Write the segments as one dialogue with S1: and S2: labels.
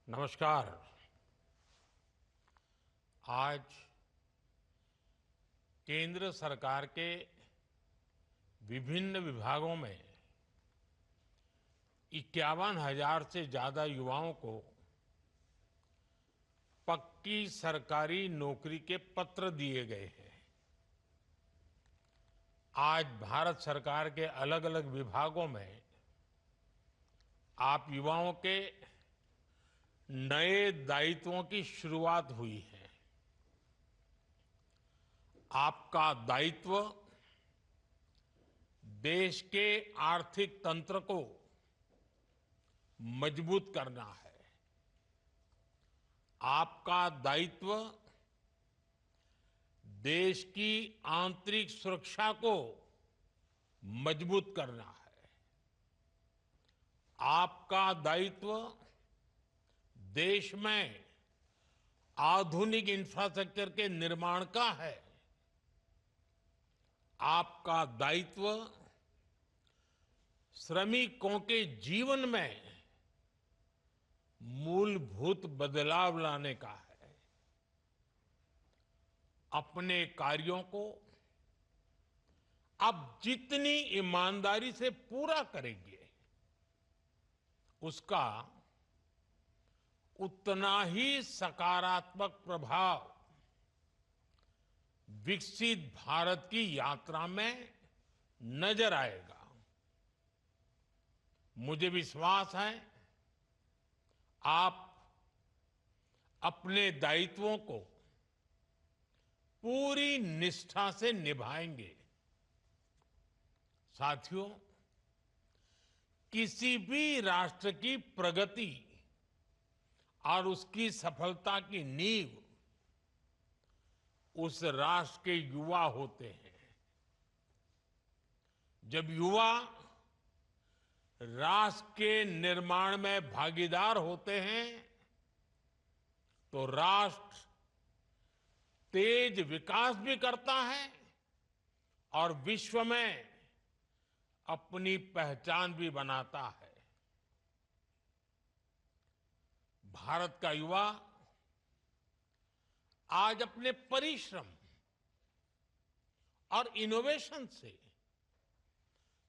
S1: नमस्कार। आज केंद्र सरकार के विभिन्न विभागों में 51,000 से ज्यादा युवाओं को पक्की सरकारी नौकरी के पत्र दिए गए हैं। आज भारत सरकार के अलग अलग विभागों में आप युवाओं के नए दायित्वों की शुरुआत हुई है। आपका दायित्व देश के आर्थिक तंत्र को मजबूत करना है। आपका दायित्व देश की आंतरिक सुरक्षा को मजबूत करना है। आपका दायित्व देश में आधुनिक इंफ्रास्ट्रक्चर के निर्माण का है। आपका दायित्व श्रमिकों के जीवन में मूलभूत बदलाव लाने का है। अपने कार्यों को आप जितनी ईमानदारी से पूरा करेंगे, उसका उतना ही सकारात्मक प्रभाव विकसित भारत की यात्रा में नजर आएगा। मुझे विश्वास है आप अपने दायित्वों को पूरी निष्ठा से निभाएंगे। साथियों, किसी भी राष्ट्र की प्रगति और उसकी सफलता की नींव उस राष्ट्र के युवा होते हैं। जब युवा राष्ट्र के निर्माण में भागीदार होते हैं तो राष्ट्र तेज विकास भी करता है और विश्व में अपनी पहचान भी बनाता है। भारत का युवा आज अपने परिश्रम और इनोवेशन से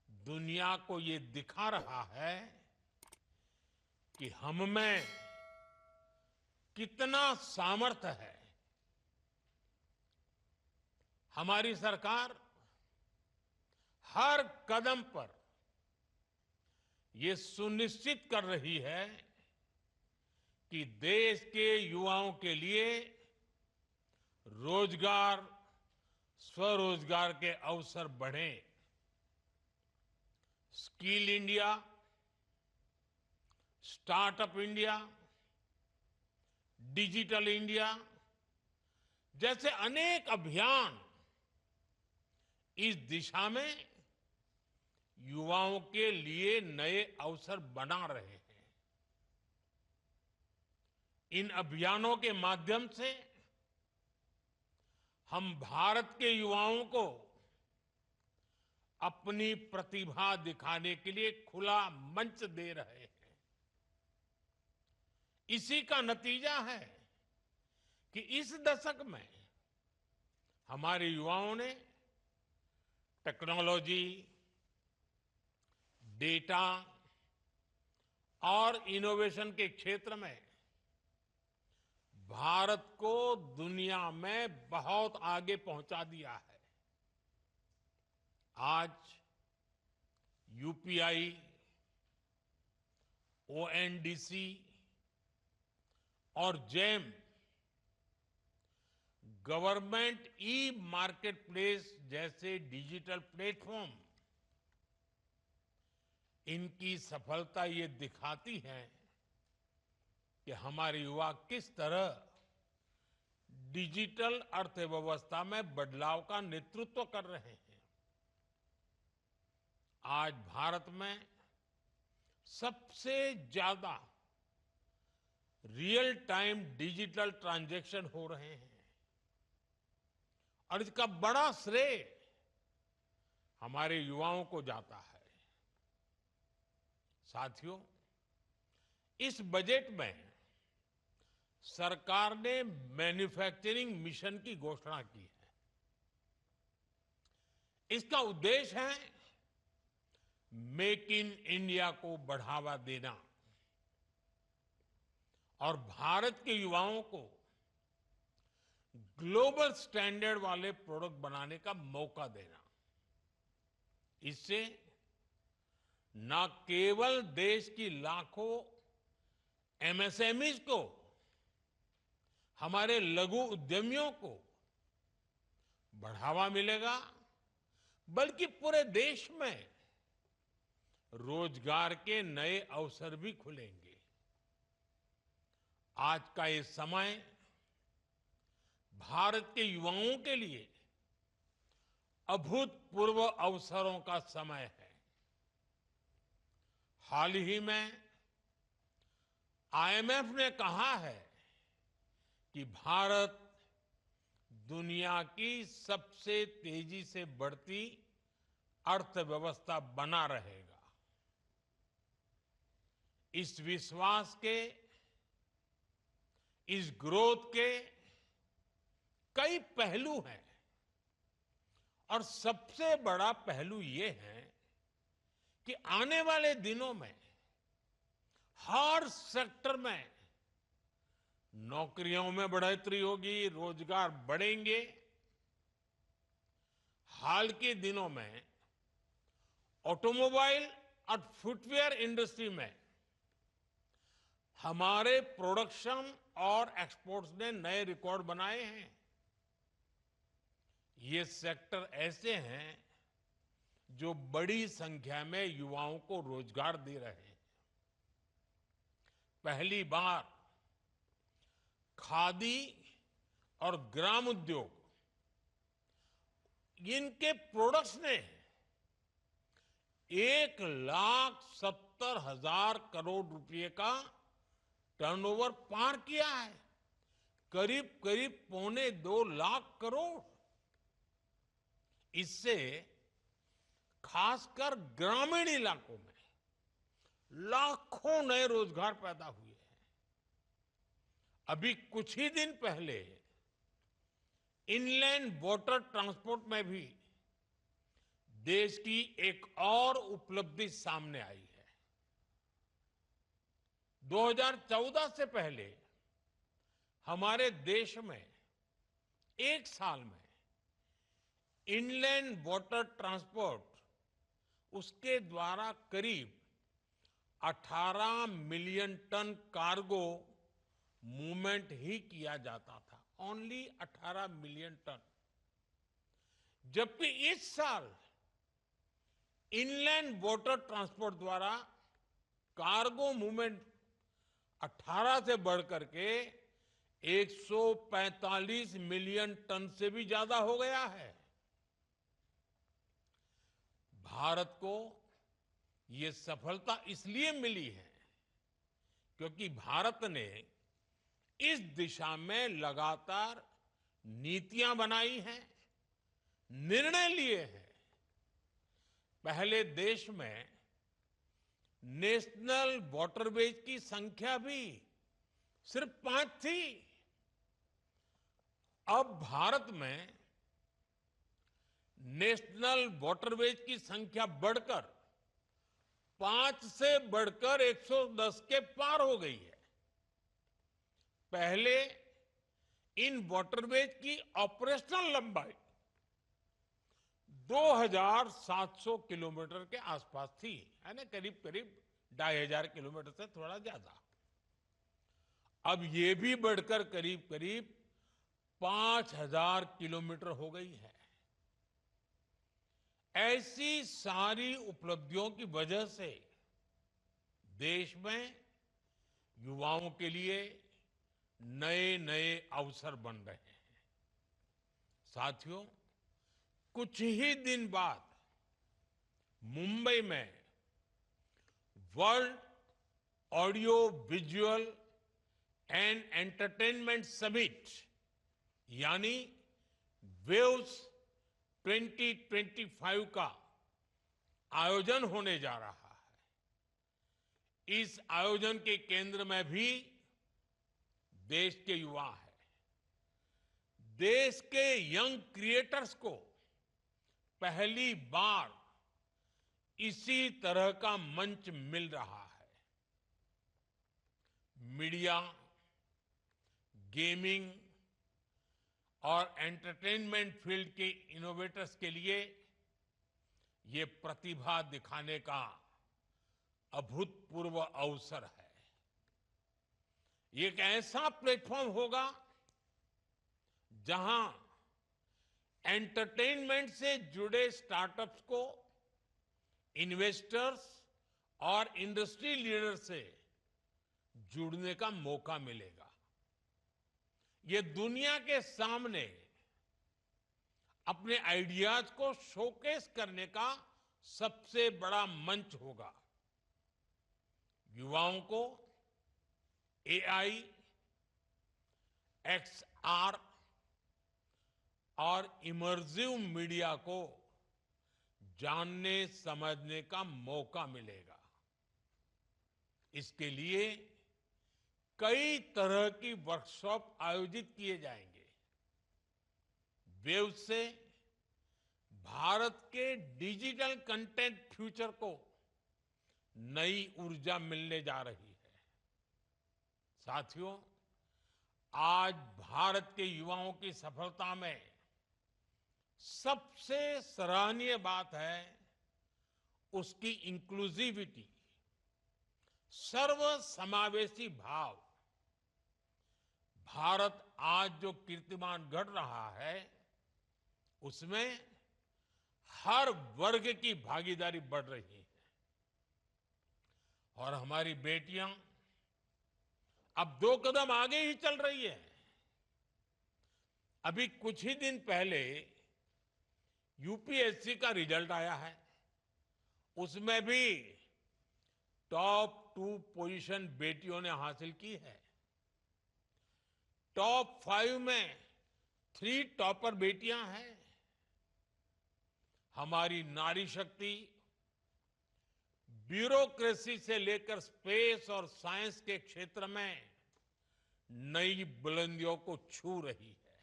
S1: दुनिया को ये दिखा रहा है कि हम में कितना सामर्थ्य है। हमारी सरकार हर कदम पर ये सुनिश्चित कर रही है कि देश के युवाओं के लिए रोजगार, स्वरोजगार के अवसर बढ़ें। Skill India, startup India, digital India जैसे अनेक अभियान इस दिशा में युवाओं के लिए नए अवसर बना रहे हैं। इन अभियानों के माध्यम से हम भारत के युवाओं को अपनी प्रतिभा दिखाने के लिए खुला मंच दे रहे हैं। इसी का नतीजा है कि इस दशक में हमारे युवाओं ने टेक्नोलॉजी, डेटा और इनोवेशन के क्षेत्र में भारत को दुनिया में बहुत आगे पहुंचा दिया है। आज यूपीआई, ओएनडीसी और GeM government e market place जैसे डिजिटल प्लेटफॉर्म, इनकी सफलता ये दिखाती है कि हमारे युवा किस तरह डिजिटल अर्थव्यवस्था में बदलाव का नेतृत्व कर रहे हैं। आज भारत में सबसे ज्यादा रियल टाइम डिजिटल ट्रांजैक्शन हो रहे हैं और इसका बड़ा श्रेय हमारे युवाओं को जाता है। साथियों, इस बजट में सरकार ने मैन्युफैक्चरिंग मिशन की घोषणा की है। इसका उद्देश्य है मेक इन इंडिया को बढ़ावा देना और भारत के युवाओं को ग्लोबल स्टैंडर्ड वाले प्रोडक्ट बनाने का मौका देना। इससे न केवल देश की लाखों एमएसएमईज को, हमारे लघु उद्यमियों को बढ़ावा मिलेगा, बल्कि पूरे देश में रोजगार के नए अवसर भी खुलेंगे। आज का ये समय भारत के युवाओं के लिए अभूतपूर्व अवसरों का समय है। हाल ही में आईएमएफ ने कहा है कि भारत दुनिया की सबसे तेजी से बढ़ती अर्थव्यवस्था बना रहेगा। इस विश्वास के, इस ग्रोथ के कई पहलू हैं और सबसे बड़ा पहलू ये है कि आने वाले दिनों में हर सेक्टर में नौकरियों में बढ़ोतरी होगी, रोजगार बढ़ेंगे। हाल के दिनों में ऑटोमोबाइल और फुटवेयर इंडस्ट्री में हमारे प्रोडक्शन और एक्सपोर्ट्स ने नए रिकॉर्ड बनाए हैं। ये सेक्टर ऐसे हैं जो बड़ी संख्या में युवाओं को रोजगार दे रहे हैं। पहली बार खादी और ग्राम उद्योग, इनके प्रोडक्ट्स ने 1,70,000 करोड़ रुपए का टर्नओवर पार किया है। करीब करीब 2.25 लाख करोड़। इससे खासकर ग्रामीण इलाकों में लाखों नए रोजगार पैदा हुए हैं। अभी कुछ ही दिन पहले इनलैंड वाटर ट्रांसपोर्ट में भी देश की एक और उपलब्धि सामने आई है। 2014 से पहले हमारे देश में एक साल में इनलैंड वाटर ट्रांसपोर्ट, उसके द्वारा करीब 18 मिलियन टन कार्गो मूवमेंट ही किया जाता था। Only 18 million ton. जबकि इस साल इनलैंड वाटर ट्रांसपोर्ट द्वारा कार्गो मूवमेंट 18 से बढ़कर के 145 मिलियन टन से भी ज्यादा हो गया है। भारत को ये सफलता इसलिए मिली है क्योंकि भारत ने इस दिशा में लगातार नीतियां बनाई हैं, निर्णय लिए हैं। पहले देश में नेशनल वाटरवेज की संख्या भी सिर्फ 5 थी। अब भारत में नेशनल वाटरवेज की संख्या बढ़कर 5 से बढ़कर 110 के पार हो गई है। पहले इन वाटरवेज की ऑपरेशनल लंबाई 2,700 किलोमीटर के आसपास थी, है ना, करीब करीब 2,500 किलोमीटर से थोड़ा ज्यादा। अब ये भी बढ़कर करीब करीब 5,000 किलोमीटर हो गई है। ऐसी सारी उपलब्धियों की वजह से देश में युवाओं के लिए नए नए अवसर बन रहे हैं। साथियों, कुछ ही दिन बाद मुंबई में world audio visual and entertainment summit यानी वेव्स 2025 का आयोजन होने जा रहा है। इस आयोजन के केंद्र में भी देश के युवा है। देश के यंग क्रिएटर्स को पहली बार इसी तरह का मंच मिल रहा है। मीडिया, गेमिंग और एंटरटेनमेंट फील्ड के इनोवेटर्स के लिए ये प्रतिभा दिखाने का अभूतपूर्व अवसर है। ये एक ऐसा प्लेटफॉर्म होगा जहां एंटरटेनमेंट से जुड़े स्टार्टअप्स को इन्वेस्टर्स और इंडस्ट्री लीडर से जुड़ने का मौका मिलेगा। ये दुनिया के सामने अपने आइडियाज को शोकेस करने का सबसे बड़ा मंच होगा। युवाओं को एआई, एक्सआर और इमर्सिव मीडिया को जानने समझने का मौका मिलेगा। इसके लिए कई तरह की वर्कशॉप आयोजित किए जाएंगे। वेव से भारत के डिजिटल कंटेंट फ्यूचर को नई ऊर्जा मिलने जा रही है। साथियों, आज भारत के युवाओं की सफलता में सबसे सराहनीय बात है उसकी इंक्लूसिविटी, सर्वसमावेशी भाव। भारत आज जो कीर्तिमान गढ़ रहा है उसमें हर वर्ग की भागीदारी बढ़ रही है। और हमारी बेटियां अब 2 कदम आगे ही चल रही है। अभी कुछ ही दिन पहले यूपीएससी का रिजल्ट आया है। उसमें भी टॉप 2 पोजीशन बेटियों ने हासिल की है। टॉप 5 में 3 टॉपर बेटियां हैं। हमारी नारी शक्ति ब्यूरोक्रेसी से लेकर स्पेस और साइंस के क्षेत्र में नई बुलंदियों को छू रही है।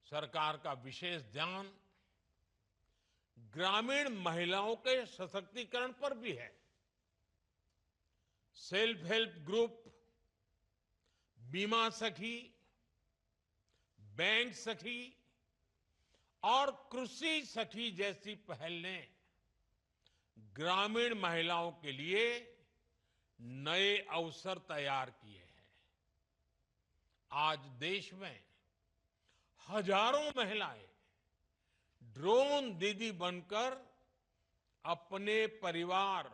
S1: सरकार का विशेष ध्यान ग्रामीण महिलाओं के सशक्तिकरण पर भी है। सेल्फ हेल्प ग्रुप, बीमा सखी, बैंक सखी और कृषि सखी जैसी पहल ने ग्रामीण महिलाओं के लिए नए अवसर तैयार किए हैं। आज देश में हजारों महिलाएं ड्रोन दीदी बनकर अपने परिवार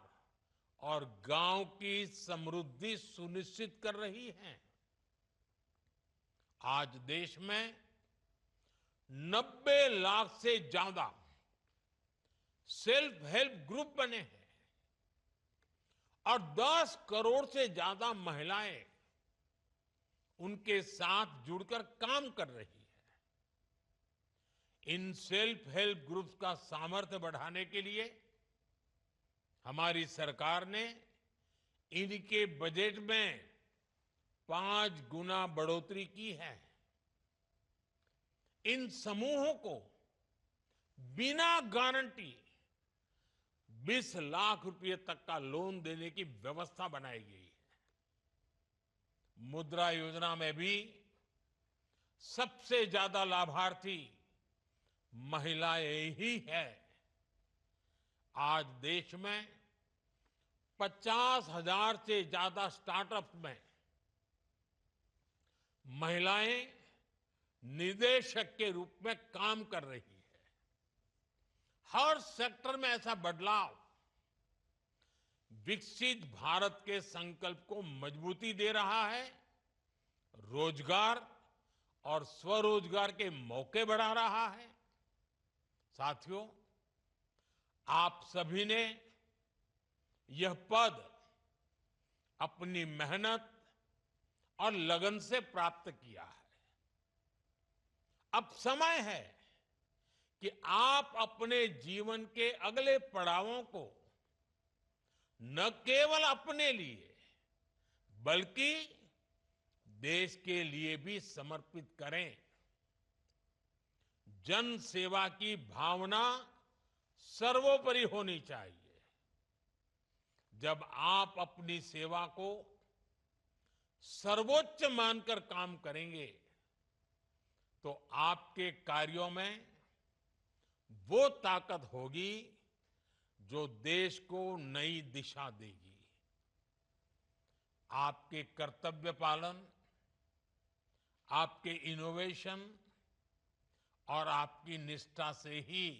S1: और गांव की समृद्धि सुनिश्चित कर रही हैं। आज देश में 90 लाख से ज्यादा सेल्फ हेल्प ग्रुप बने हैं और 10 करोड़ से ज्यादा महिलाएं उनके साथ जुड़कर काम कर रही है। इन सेल्फ हेल्प ग्रुप्स का सामर्थ्य बढ़ाने के लिए हमारी सरकार ने इनके बजट में 5 गुना बढ़ोतरी की है। इन समूहों को बिना गारंटी 20 लाख रुपए तक का लोन देने की व्यवस्था बनाई गई है। मुद्रा योजना में भी सबसे ज्यादा लाभार्थी महिलाएं ही है। आज देश में 50,000 से ज्यादा स्टार्टअप्स में महिलाएं निदेशक के रूप में काम कर रही है। हर सेक्टर में ऐसा बदलाव विकसित भारत के संकल्प को मजबूती दे रहा है, रोजगार और स्वरोजगार के मौके बढ़ा रहा है। साथियों, आप सभी ने यह पद अपनी मेहनत और लगन से प्राप्त किया है। अब समय है कि आप अपने जीवन के अगले पड़ावों को न केवल अपने लिए बल्कि देश के लिए भी समर्पित करें। जन सेवा की भावना सर्वोपरि होनी चाहिए। जब आप अपनी सेवा को सर्वोच्च मानकर काम करेंगे तो आपके कार्यों में वो ताकत होगी जो देश को नई दिशा देगी। आपके कर्तव्य पालन, आपके इनोवेशन और आपकी निष्ठा से ही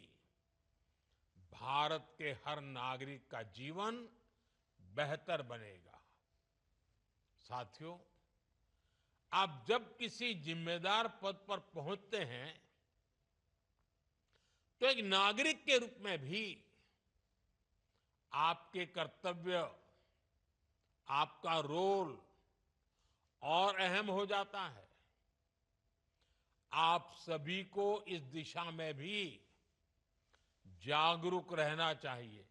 S1: भारत के हर नागरिक का जीवन बेहतर बनेगा। साथियों, आप जब किसी जिम्मेदार पद पर पहुंचते हैं तो एक नागरिक के रूप में भी आपके कर्तव्य, आपका रोल और अहम हो जाता है। आप सभी को इस दिशा में भी जागरूक रहना चाहिए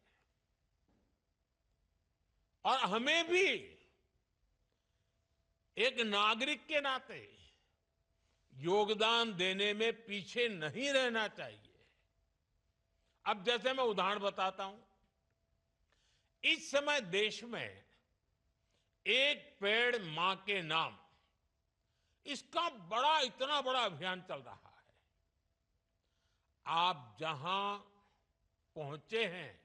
S1: और हमें भी एक नागरिक के नाते योगदान देने में पीछे नहीं रहना चाहिए। अब जैसे मैं उदाहरण बताता हूं, इस समय देश में एक पेड़ मां के नाम, इसका इतना बड़ा अभियान चल रहा है। आप जहां पहुंचे हैं,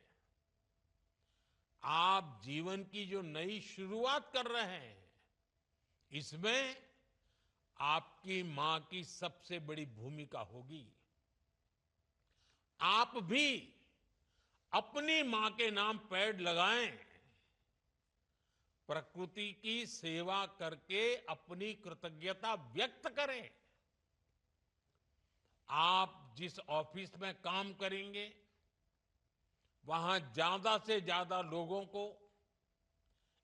S1: आप जीवन की जो नई शुरुआत कर रहे हैं, इसमें आपकी मां की सबसे बड़ी भूमिका होगी। आप भी अपनी मां के नाम पेड़ लगाएं, प्रकृति की सेवा करके अपनी कृतज्ञता व्यक्त करें। आप जिस ऑफिस में काम करेंगे, वहां ज्यादा से ज्यादा लोगों को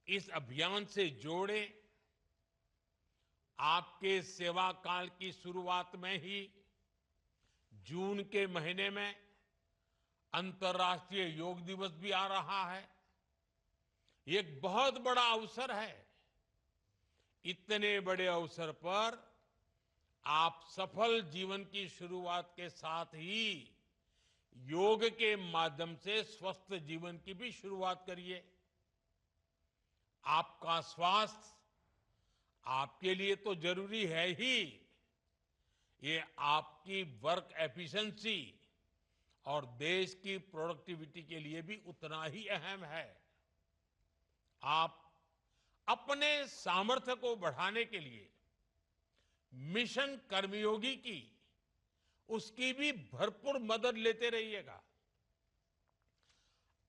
S1: इस अभियान से जोड़ें। आपके सेवा काल की शुरुआत में ही जून के महीने में अंतर्राष्ट्रीय योग दिवस भी आ रहा है। ये एक बहुत बड़ा अवसर है। इतने बड़े अवसर पर आप सफल जीवन की शुरुआत के साथ ही योग के माध्यम से स्वस्थ जीवन की भी शुरुआत करिए। आपका स्वास्थ्य आपके लिए तो जरूरी है ही, ये आपकी वर्क एफिशिएंसी और देश की प्रोडक्टिविटी के लिए भी उतना ही अहम है। आप अपने सामर्थ्य को बढ़ाने के लिए मिशन कर्मयोगी की उसकी भी भरपूर मदद लेते रहिएगा।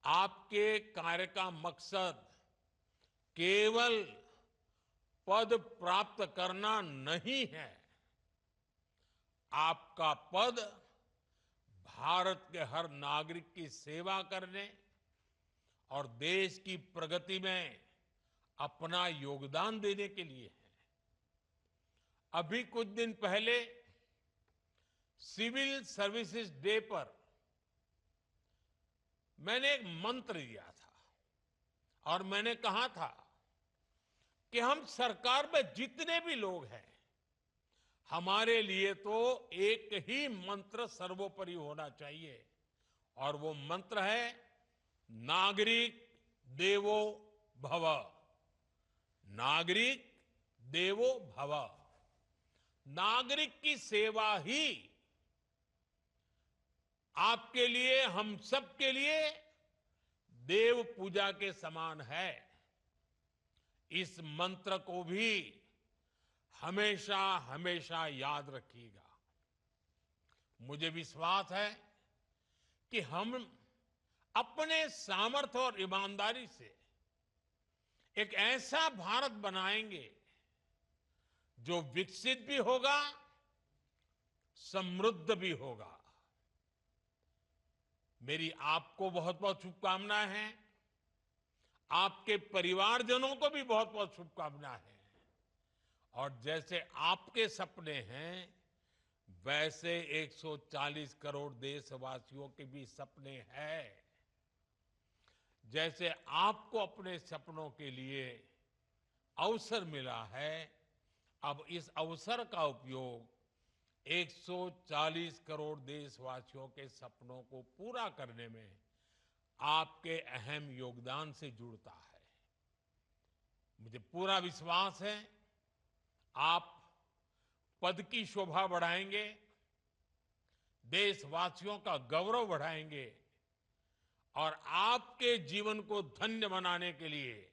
S1: आपके कार्य का मकसद केवल पद प्राप्त करना नहीं है। आपका पद भारत के हर नागरिक की सेवा करने और देश की प्रगति में अपना योगदान देने के लिए है। अभी कुछ दिन पहले सिविल सर्विसेज डे पर मैंने एक मंत्र दिया था और मैंने कहा था कि हम सरकार में जितने भी लोग हैं, हमारे लिए तो एक ही मंत्र सर्वोपरि होना चाहिए और वो मंत्र है नागरिक देवो भव। नागरिक देवो भव। नागरिक की सेवा ही आपके लिए, हम सब के लिए देव पूजा के समान है। इस मंत्र को भी हमेशा हमेशा याद रखिएगा। मुझे विश्वास है कि हम अपने सामर्थ्य और ईमानदारी से एक ऐसा भारत बनाएंगे जो विकसित भी होगा, समृद्ध भी होगा। मेरी आपको बहुत बहुत शुभकामनाएं हैं। आपके परिवारजनों को भी बहुत बहुत शुभकामनाएं हैं। और जैसे आपके सपने हैं, वैसे 140 करोड़ देशवासियों के भी सपने हैं। जैसे आपको अपने सपनों के लिए अवसर मिला है, अब इस अवसर का उपयोग 140 करोड़ देशवासियों के सपनों को पूरा करने में आपके अहम योगदान से जुड़ता है। मुझे पूरा विश्वास है आप पद की शोभा बढ़ाएंगे, देशवासियों का गौरव बढ़ाएंगे और आपके जीवन को धन्य बनाने के लिए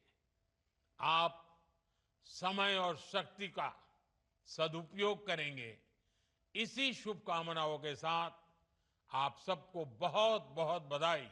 S1: आप समय और शक्ति का सदुपयोग करेंगे। इसी शुभकामनाओं के साथ आप सबको बहुत बहुत बधाई।